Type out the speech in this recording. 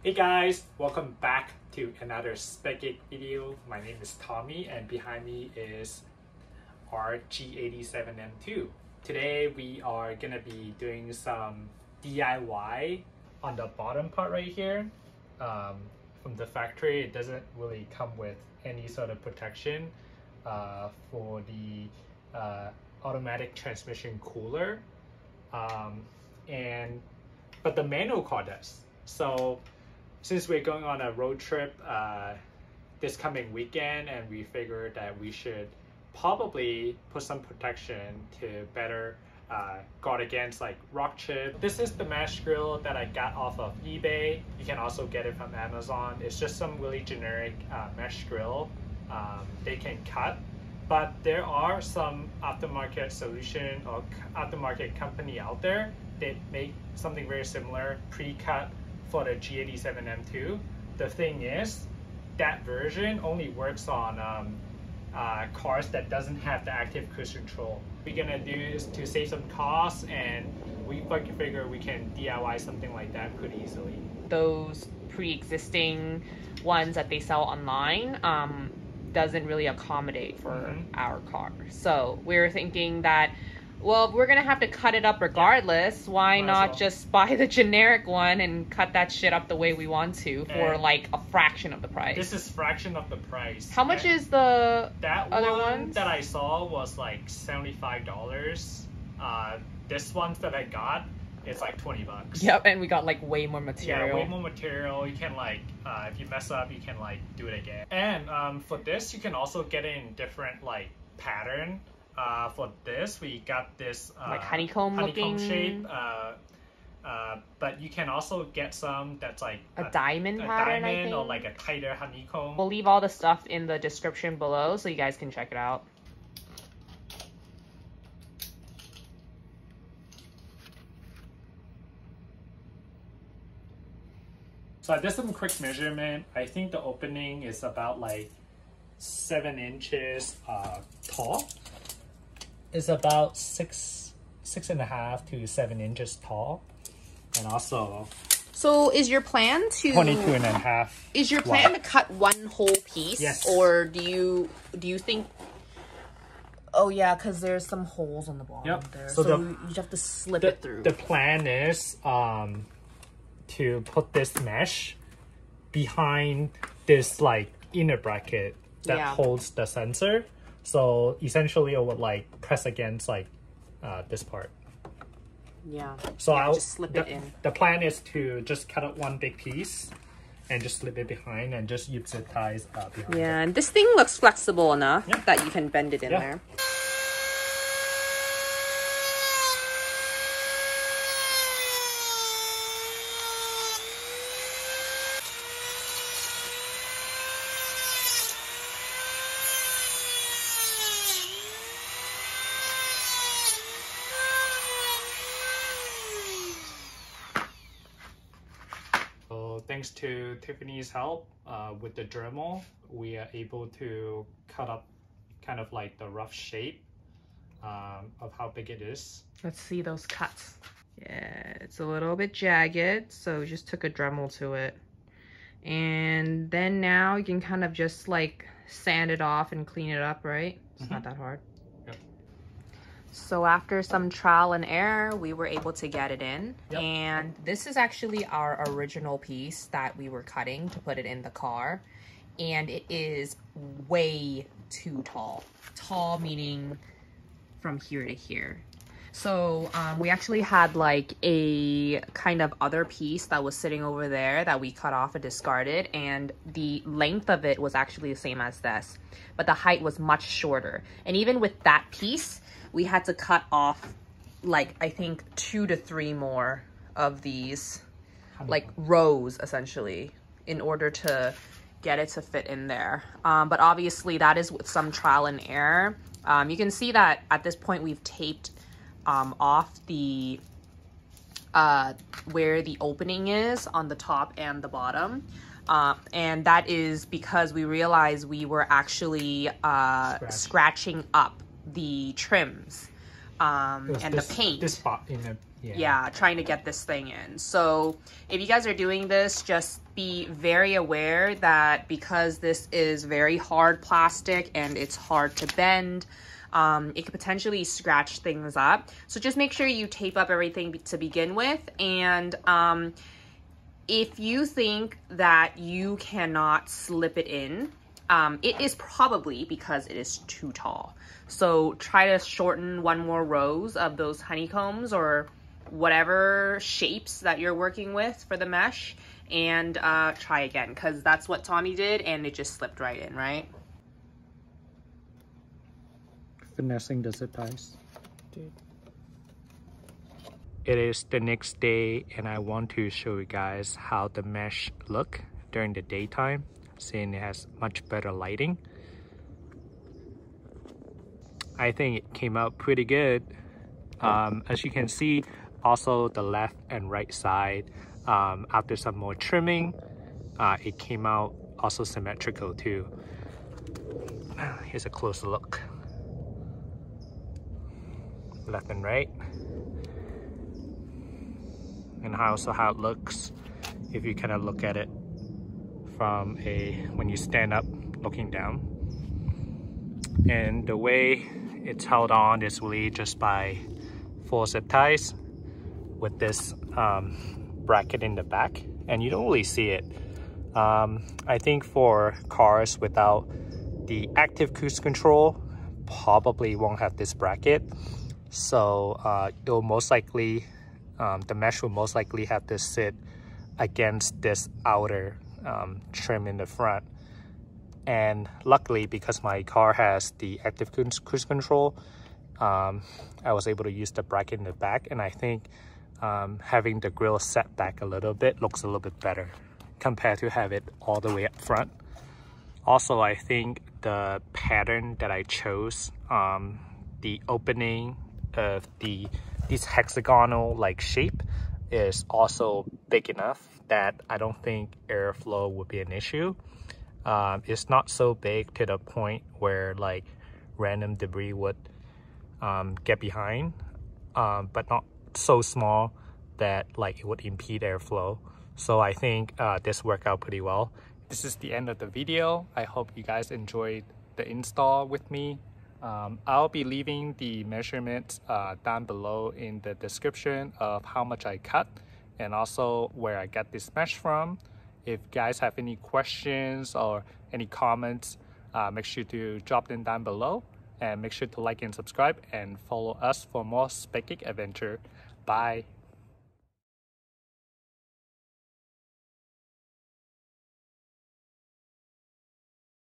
Hey guys, welcome back to another Spec video. My name is Tommy and behind me is our G87 M2. Today we are gonna be doing some DIY on the bottom part right here. From the factory, it doesn't really come with any sort of protection for the automatic transmission cooler, but the manual car does. So since we're going on a road trip this coming weekend, and we figured that we should probably put some protection to better guard against like rock chip. This is the mesh grill that I got off of eBay. You can also get it from Amazon. It's just some really generic mesh grill. They can cut, but there are some aftermarket solution or aftermarket company out there that make something very similar, pre-cut for the G87 M2. The thing is, that version only works on cars that doesn't have the active cruise control. We're gonna do is to save some costs, and we figure we can DIY something like that pretty easily. Those pre-existing ones that they sell online doesn't really accommodate for our car. So we're thinking that, well, we're gonna have to cut it up regardless. Why not just buy the generic one and cut that shit up the way we want to for like a fraction of the price? This is fraction of the price. How much is the that other one ones? that I saw was like $75. This one that I got, it's like 20 bucks. Yep, and we got like way more material. Yeah, way more material. You can like, if you mess up, you can like do it again. And for this, you can also get it in different like pattern. For this, we got this like honeycomb looking shape. But you can also get some that's like a diamond pattern, diamond, I think, or like a tighter honeycomb. We'll leave all the stuff in the description below so you guys can check it out. So I did some quick measurement. I think the opening is about like 7 inches tall. It's about six and a half to 7 inches tall, and also. So is your plan to 22 and a half? Is your plan to cut one whole piece? Yes. Or do you think? Oh yeah, because there's some holes on the bottom there, so you have to slip it through. The plan is to put this mesh behind this like inner bracket that holds the sensor. So essentially, it would like press against like this part. Yeah. So I'll just slip it in. The plan is to just cut out one big piece and just slip it behind and just use zip ties behind. Yeah, and this thing looks flexible enough that you can bend it in there. Thanks to Tiffany's help with the Dremel, we are able to cut up kind of like the rough shape of how big it is. Let's see those cuts. Yeah, it's a little bit jagged, so we just took a Dremel to it. And then now you can kind of just like sand it off and clean it up, right? It's not that hard. So after some trial and error, we were able to get it in. And this is actually our original piece that we were cutting to put it in the car. And it is way too tall. Tall meaning from here to here. So we actually had like a kind of other piece that was sitting over there that we cut off and discarded. And the length of it was actually the same as this, but the height was much shorter. And even with that piece, we had to cut off like, I think 2 to 3 more of these like rows essentially in order to get it to fit in there. But obviously that is with some trial and error. You can see that at this point we've taped off the where the opening is on the top and the bottom. And that is because we realized we were actually scratching up the trims and the paint. This spot in yeah, trying to get this thing in. So if you guys are doing this, just be very aware that because this is very hard plastic and it's hard to bend, it could potentially scratch things up. So just make sure you tape up everything to begin with. And if you think that you cannot slip it in, it is probably because it is too tall. So try to shorten one more rows of those honeycombs or whatever shapes that you're working with for the mesh, and try again, because that's what Tommy did and it just slipped right in, right? Finessing the zip ties. It is the next day and I want to show you guys how the mesh look during the daytime, seeing it has much better lighting. I think it came out pretty good. As you can see, also the left and right side, after some more trimming, it came out also symmetrical too. Here's a closer look. Left and right. And also how it looks if you kind of look at it from when you stand up looking down. And the way it's held on is really just by 4 zip ties with this bracket in the back, and you don't really see it. I think for cars without the active cruise control probably won't have this bracket, so it'll most likely the mesh will most likely have to sit against this outer trim in the front. And luckily, because my car has the active cruise control, I was able to use the bracket in the back, and I think having the grill set back a little bit looks a little bit better compared to have it all the way up front. Also, I think the pattern that I chose, the opening of this hexagonal like shape is also big enough that I don't think airflow would be an issue. It's not so big to the point where like random debris would get behind, but not so small that like it would impede airflow. So I think this worked out pretty well. This is the end of the video. I hope you guys enjoyed the install with me. I'll be leaving the measurements down below in the description of how much I cut and also where I got this mesh from. If you guys have any questions or any comments, make sure to drop them down below, and make sure to like and subscribe and follow us for more spec geek adventure. Bye.